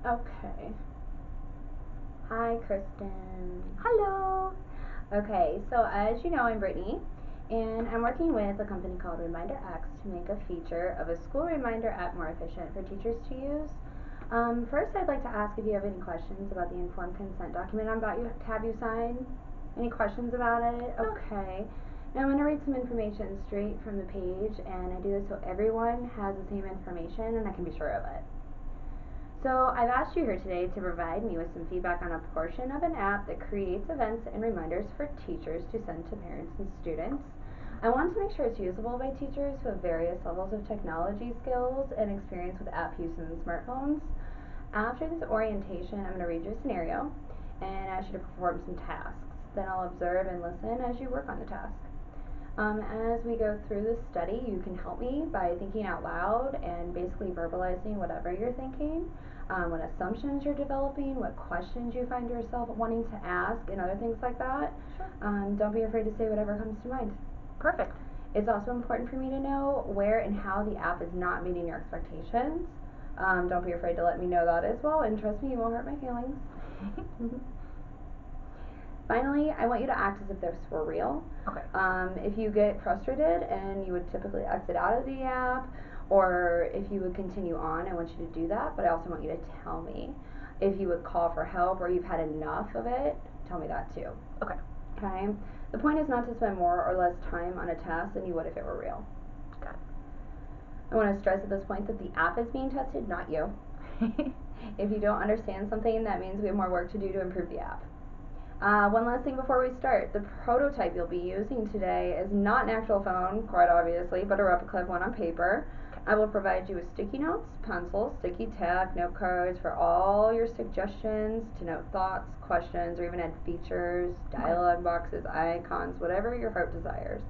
Okay. Hi, Kristen. Hello. Okay, so as you know, I'm Brittany, and I'm working with a company called Reminder X to make a feature of a school reminder app more efficient for teachers to use. First, I'd like to ask if you have any questions about the informed consent document I'm about to have you sign. Any questions about it? No. Okay. Now I'm going to read some information straight from the page, and I do this so everyone has the same information and I can be sure of it. So I've asked you here today to provide me with some feedback on a portion of an app that creates events and reminders for teachers to send to parents and students. I want to make sure it's usable by teachers who have various levels of technology skills and experience with app use in smartphones. After this orientation, I'm going to read you a scenario and ask you to perform some tasks. Then I'll observe and listen as you work on the task. As we go through this study, you can help me by thinking out loud and basically verbalizing whatever you're thinking, what assumptions you're developing, what questions you find yourself wanting to ask, and other things like that. Sure. Don't be afraid to say whatever comes to mind. Perfect. It's also important for me to know where and how the app is not meeting your expectations. Don't be afraid to let me know that as well, and trust me, you won't hurt my feelings. Finally, I want you to act as if this were real. Okay. If you get frustrated and you would typically exit out of the app, or if you would continue on, I want you to do that, but I also want you to tell me. If you would call for help or you've had enough of it, tell me that too. Okay. Okay? The point is not to spend more or less time on a task than you would if it were real. Got I want to stress at this point that the app is being tested, not you. it. If you don't understand something, that means we have more work to do to improve the app. One last thing before we start. The prototype you'll be using today is not an actual phone, quite obviously, but a replica of one on paper. I will provide you with sticky notes, pencils, sticky tack, note cards for all your suggestions to note thoughts, questions, or even add features, dialog boxes, icons, whatever your heart desires.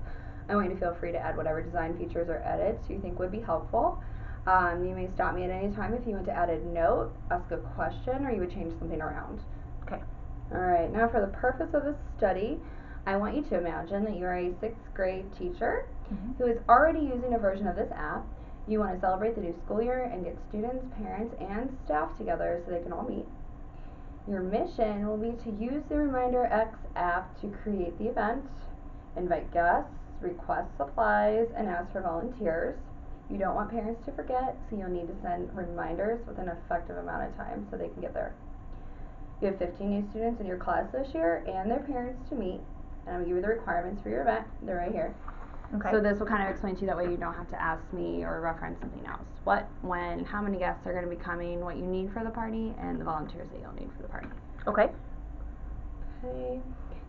I want you to feel free to add whatever design features or edits you think would be helpful. You may stop me at any time if you want to add a note, ask a question, or you would change something around. Okay. Alright, now for the purpose of this study, I want you to imagine that you are a 6th grade teacher who is already using a version of this app. You want to celebrate the new school year and get students, parents, and staff together so they can all meet. Your mission will be to use the Reminder X app to create the event, invite guests, request supplies, and ask for volunteers. You don't want parents to forget, so you'll need to send reminders with an effective amount of time so they can get there. You have 15 new students in your class this year and their parents to meet. And I'm going to give you the requirements for your event. They're right here. Okay. So this will kind of explain to you, that way you don't have to ask me or reference something else. What, when, how many guests are going to be coming, what you need for the party, and the volunteers that you'll need for the party. Okay. Okay.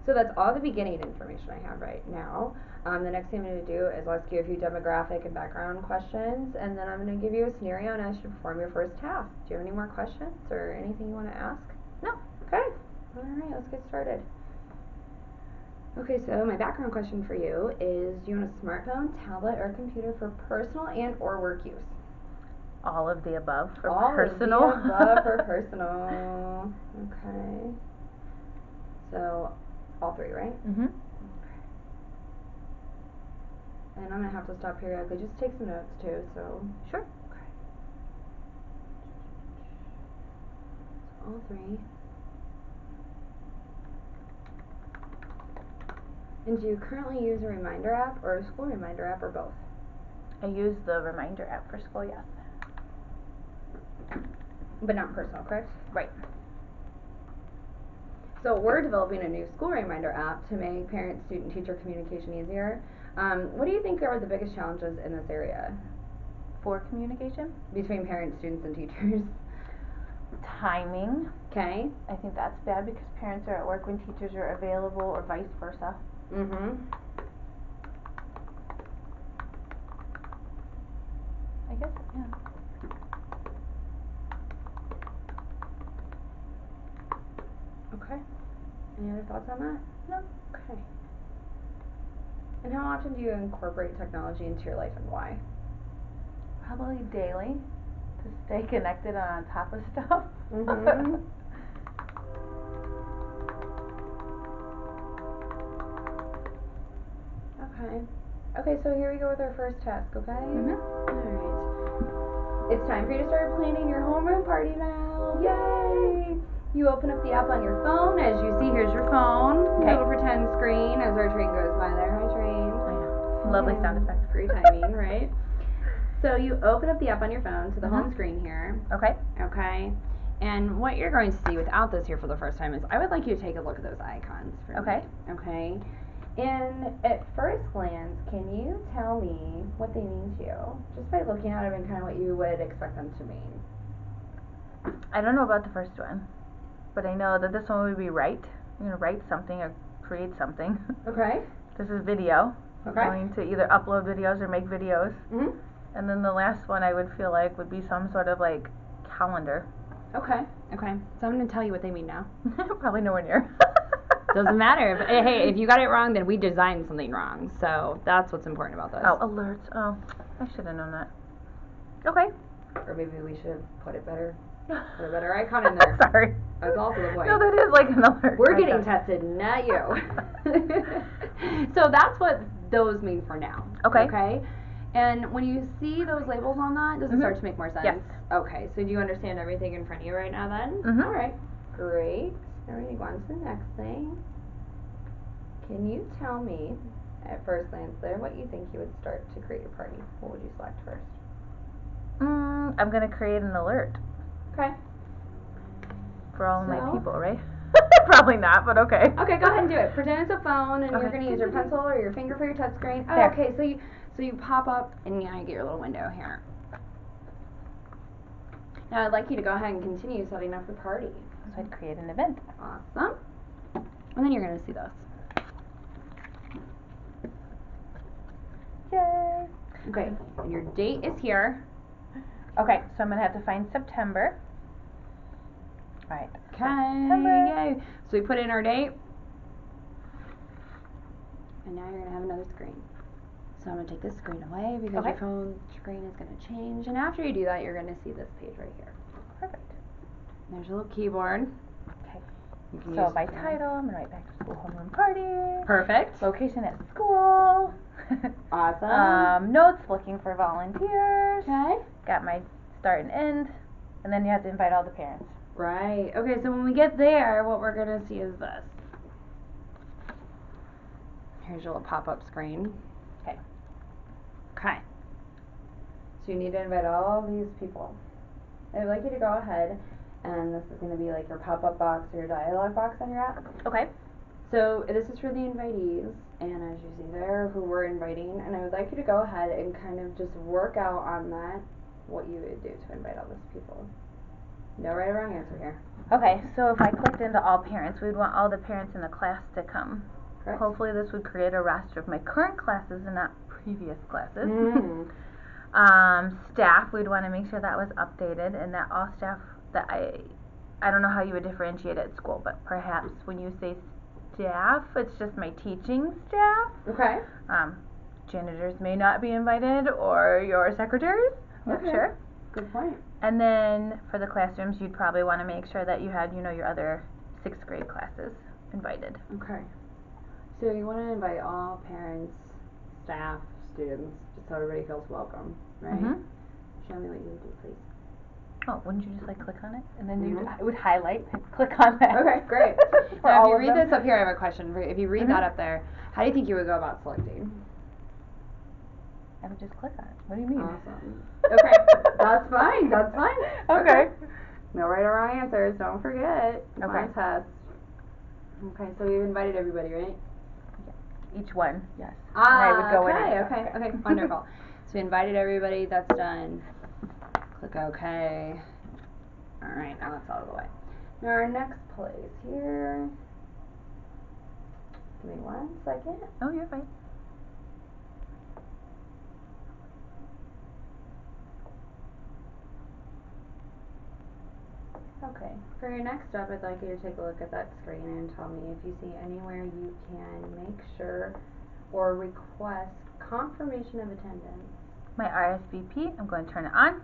So that's all the beginning information I have right now. The next thing I'm going to do is ask you a few demographic and background questions, and then I'm going to give you a scenario and ask you to perform your first task. Do you have any more questions or anything you want to ask? No. Okay. Alright, let's get started. Okay, so my background question for you is, do you want a smartphone, tablet, or computer for personal and or work use? All of the above for All personal. of the above for personal. Okay. So, all three, right? Mhm. And I'm going to have to stop periodically. Just take some notes too, so. Sure. Okay. So all three. And do you currently use a reminder app or a school reminder app or both? I use the reminder app for school, yes. But not personal, correct? Right. So we're developing a new school reminder app to make parent, student, teacher communication easier. What do you think are the biggest challenges in this area For communication, between parents, students, and teachers? timing. Okay. I think that's bad because parents are at work when teachers are available, or vice versa. Mm-hmm. I guess, yeah. Okay. Any other thoughts on that? No. Okay. And how often do you incorporate technology into your life, and why? Probably daily to stay connected and on top of stuff. Mm-hmm. Okay. Okay, so here we go with our first task, okay? Mhm. Alright. It's time for you to start planning your homeroom party now. Yay! You open up the app on your phone. As you see, here's your phone. Okay. Little pretend screen as our train goes by there. Hi, train. I know. Lovely sound effects. Great timing, right? So you open up the app on your phone to the Mhm. home screen here. Okay. Okay. And what you're going to see without this here for the first time is I would like you to take a look at those icons for Okay. me. Okay. And at first glance, can you tell me what they mean to you? Just by looking at them and kind of what you would expect them to mean. I don't know about the first one, but I know that this one would be write. I'm gonna write something or create something. Okay. This is video. Okay. I'm going to either upload videos or make videos. Mhm. And then the last one I would feel like would be some sort of like calendar. Okay. Okay. So I'm going to tell you what they mean now. Probably nowhere near. Doesn't matter. But, hey, if you got it wrong, then we designed something wrong. So that's what's important about this. Oh, alerts. Oh, I should have known that. Okay. Or maybe we should have put a better icon in there. Sorry. That's also the point. No, that is like an alert. We're getting tested, not you. So that's what those mean for now. Okay. Okay. And when you see those labels on that, does it start to make more sense? Yes. Okay. So do you understand everything in front of you right now then? Mhm. All right. Great. Now we're going to go on to the next thing. Can you tell me, at first glance there, what you think you would start to create your party? What would you select first? I'm gonna create an alert Okay. for all of my So? people, right? Probably not, but okay. Okay, go ahead and do it. Pretend it's a phone, and you're Okay. going to use your pencil or your finger for your touch screen. Oh, There. okay. So you pop up, and you get your little window here. Now I'd like you to go ahead and continue setting up the party. So I'd create an event. Awesome. And then you're going to see those. Yay. Okay. And your date is here. Okay, so I'm gonna have to find September. All right. Okay. September. Yay. So we put in our date. And now you're going to have another screen. So I'm going to take this screen away because Okay. your phone screen is going to change. And after you do that, you're going to see this page right here. Perfect. There's your little keyboard. Okay. You can So use my it for- title, I'm gonna write back to school homeroom party. Perfect. Location at school. Awesome. Notes, looking for volunteers. Okay. Got my start and end, and then you have to invite all the parents. Right. Okay, so when we get there, what we're going to see is this. Here's your little pop-up screen. Okay. Okay. So you need to invite all these people. I'd like you to go ahead, and this is going to be like your pop-up box or your dialog box on your app. Okay. So this is for the invitees, and as you see there, who we're inviting, and I would like you to go ahead and kind of just work out on that, what you would do to invite all those people. No right or wrong answer here. Okay, so if I clicked into all parents, we'd want all the parents in the class to come. Correct. Hopefully this would create a roster of my current classes and not previous classes. Mm. Staff, we'd want to make sure that was updated and that all staff that I don't know how you would differentiate at school, but perhaps when you say staff, it's just my teaching staff. Okay. Janitors may not be invited, or your secretaries. Not Okay. sure. Good point. And then for the classrooms, you'd probably want to make sure that you had, your other 6th grade classes invited. Okay. So you want to invite all parents, staff, students, just so everybody feels welcome, right? Mhm. Show me what you would do, please. Oh, wouldn't you just click on it and then Mhm. it would highlight? Click on that. Okay, great. For Now, if all you of read them. this up here, I have a question. If you read Mhm. that up there, how do you think you would go about selecting? I would just click on it. What do you mean? Awesome. Okay, that's fine. That's fine. Okay. No right or wrong answers. Don't forget. It's Okay. my test. Okay, so we've invited everybody, right? Each one, yes. Ah, and I would go in okay, and okay, wonderful. So we invited everybody. That's done. Click OK. All right, now that's out of the way. Now our next place here. Give me 1 second. Oh, you're fine. Okay, for your next step, I'd like you to take a look at that screen and tell me if you see anywhere you can make sure or request confirmation of attendance. My RSVP, I'm going to turn it on.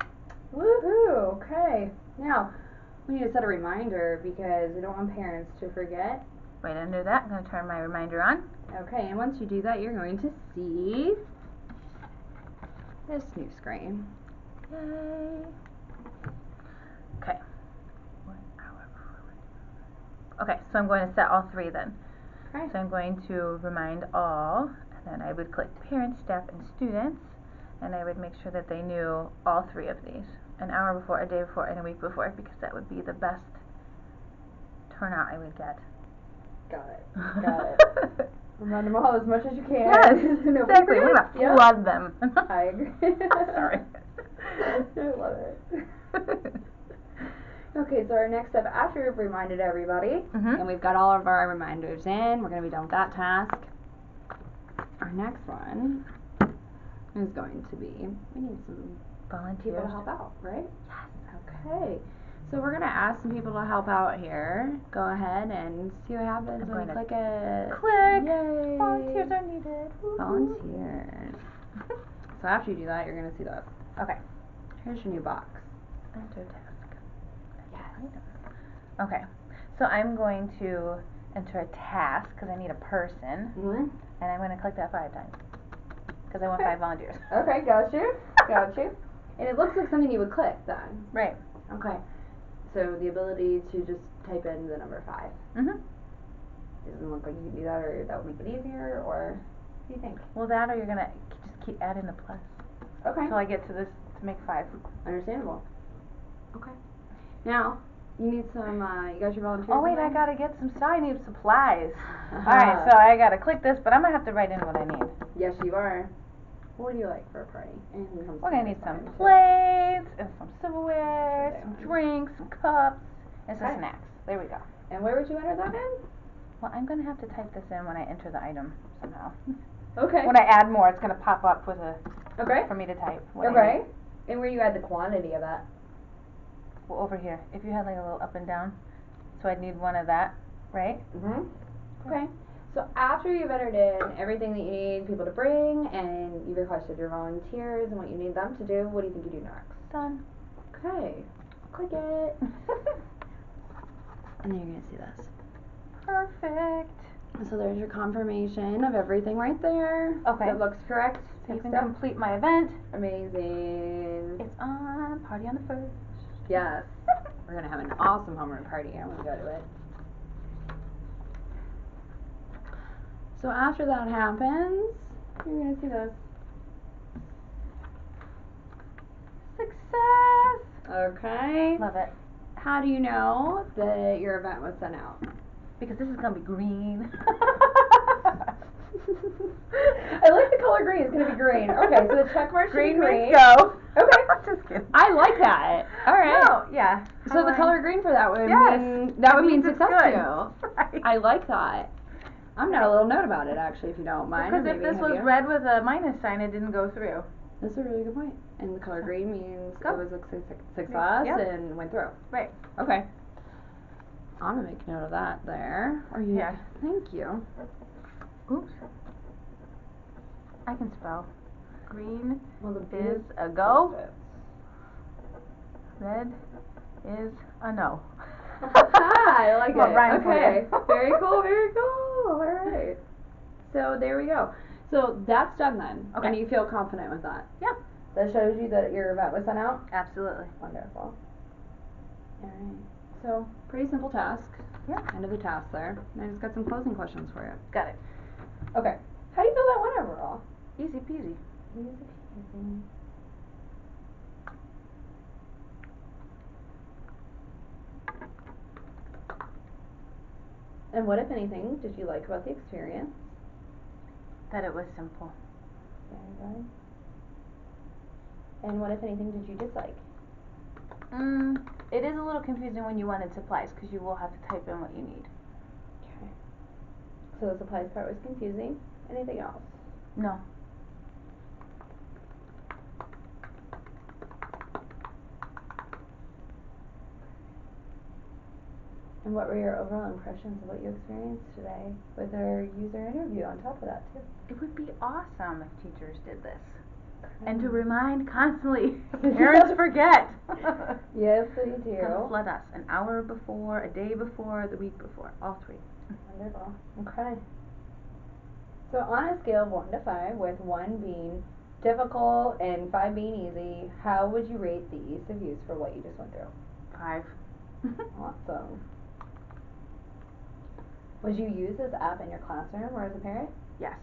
Woohoo! Okay. Now, we need to set a reminder because we don't want parents to forget. Right under that, I'm going to turn my reminder on. Okay, and once you do that, you're going to see this new screen. Yay. Okay. 1 hour before. Okay, so I'm going to set all 3 then. Okay. So I'm going to remind all, and then I would click parents, staff, and students, and I would make sure that they knew all 3 of these. An hour before, a day before, and a week before, because that would be the best turnout I would get. Got it. Remind them all as much as you can. Yes, exactly. We're going to flood them. I agree. Sorry. I love it. Okay, so our next step, after we've reminded everybody, and we've got all of our reminders in, we're going to be done with that task. Our next one is going to be, we need some volunteers people to help out, right? Yes. Okay. So we're going to ask some people to help out here. Go ahead and see what happens when you click it. Click! Yay! Volunteers are needed. Volunteers. So after you do that, you're going to see this. Okay. Here's your new box. Enter task. Yes. Okay. So I'm going to enter a task because I need a person. Mm-hmm. And I'm going to click that 5 times because I want 5 volunteers. Okay, got you. Got you. And it looks like something you would click then. Right. Okay. So the ability to just type in the number 5. Mhm. Doesn't look like you can do that, or that would make it easier, or what do you think? Well, that or you're going to just keep adding the plus. Okay. Until I get to this to make 5. Understandable. Okay. Now, you need some, you got your volunteers Oh, wait, in there? I got to get some stuff. I need supplies. Alright, so I got to click this, but I'm going to have to write in what I need. Yes, you are. What do you like for a party? Anything comes We're to going to mind need some too. plates, and some silverware, Sure some they are. drinks, some cups, and some Okay. snacks. There we go. And where would you enter that in? Well, I'm going to have to type this in when I enter the item somehow. Okay. When I add more, it's going to pop up with a Okay. for me to type. What I Okay. need. And where you add the quantity of that? Well, over here. If you had like a little up and down, so I'd need one of that, right? Mhm. Okay. So after you've entered in everything that you need people to bring, and you've requested your volunteers and what you need them to do, what do you think you do next? Done. Okay. Click it. And then you're going to see this. Perfect. So there's your confirmation of everything right there. Okay. That looks correct. So you can Step. complete my event. Amazing. It's on. Party on the 1st. Yes. We're going to have an awesome homeroom party. I want to go to it. So after that happens, you're going to see this. Success. Okay. Love it. How do you know that your event was sent out? Because this is going to be green. I like the color green. It's going to be green. Okay, so the check mark should be Green green. means go. Okay. Just kidding. I like that. All right. No, yeah. So the color green for that would Yes. mean that would mean means it's success good. too. Right. I like that. I'm got a little note about it actually, if you don't mind. Because or if maybe this have was you? red with a minus sign, it didn't go through. That's a really good point. And the color green means Go. it was a success Yep. and went through. Right. Okay. I'm gonna make note of that there. Or you? Yeah. Thank you. Oops. I can spell. Green Well, the is a go. Post-it. Red is a no. I like Well, it. rhyme for Okay. you. Very cool. Very cool. All right. So there we go. So that's done then. Okay. And you feel confident with that? Yep. That shows you that your event was sent out? Absolutely. Wonderful. Alright. So, pretty simple task. Yeah. End of the task there. And I just got some closing questions for you. Got it. Okay. How do you feel that went overall? Easy peasy. Easy peasy. And what, if anything, did you like about the experience? That it was simple. Very good. And what, if anything, did you dislike? It is a little confusing when you wanted supplies because you will have to type in what you need. Okay. So the supplies part was confusing. Anything else? No. And what were your overall impressions of what you experienced today with our user interview on top of that too? It would be awesome if teachers did this. Mm-hmm. And to remind constantly, parents forget. Yes, they do. Come flood us an hour before, a day before, the week before, all 3. Wonderful. Okay. So on a scale of 1 to 5, with 1 being difficult and 5 being easy, how would you rate the ease of use for what you just went through? 5. Awesome. Would you use this app in your classroom or as a parent? Yes.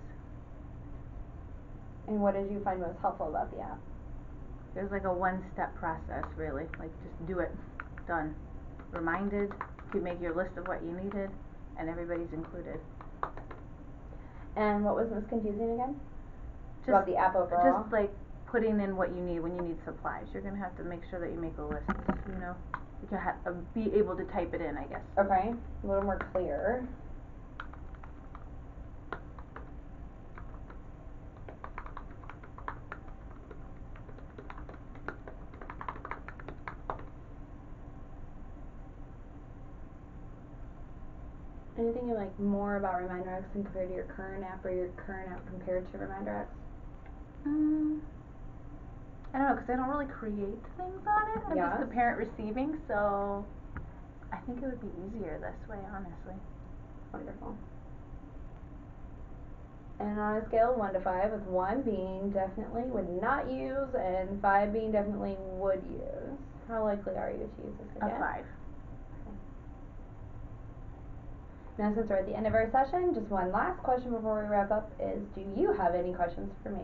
And what did you find most helpful about the app? It was like a one-step process, really. Like, just do it. Done. Reminded. You make your list of what you needed, and everybody's included. And what was most confusing again? Just, about the app overall? Just like putting in what you need when you need supplies. You're gonna have to make sure that you make a list. You know, you can be able to type it in, I guess. Okay, a little more clear. Anything you like more about Reminder X than compared to your current app, or your current app compared to Reminder X? I don't know, because I don't really create things on it. I'm just the parent receiving, so I think it would be easier this way, honestly. Wonderful. And on a scale of 1 to 5, with 1 being definitely would not use and 5 being definitely would use, how likely are you to use this again? A 5. Now, since we're at the end of our session, just one last question before we wrap up is, do you have any questions for me?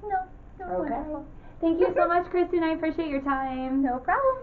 No. Okay. Thank you so much, Kristen. I appreciate your time. No problem.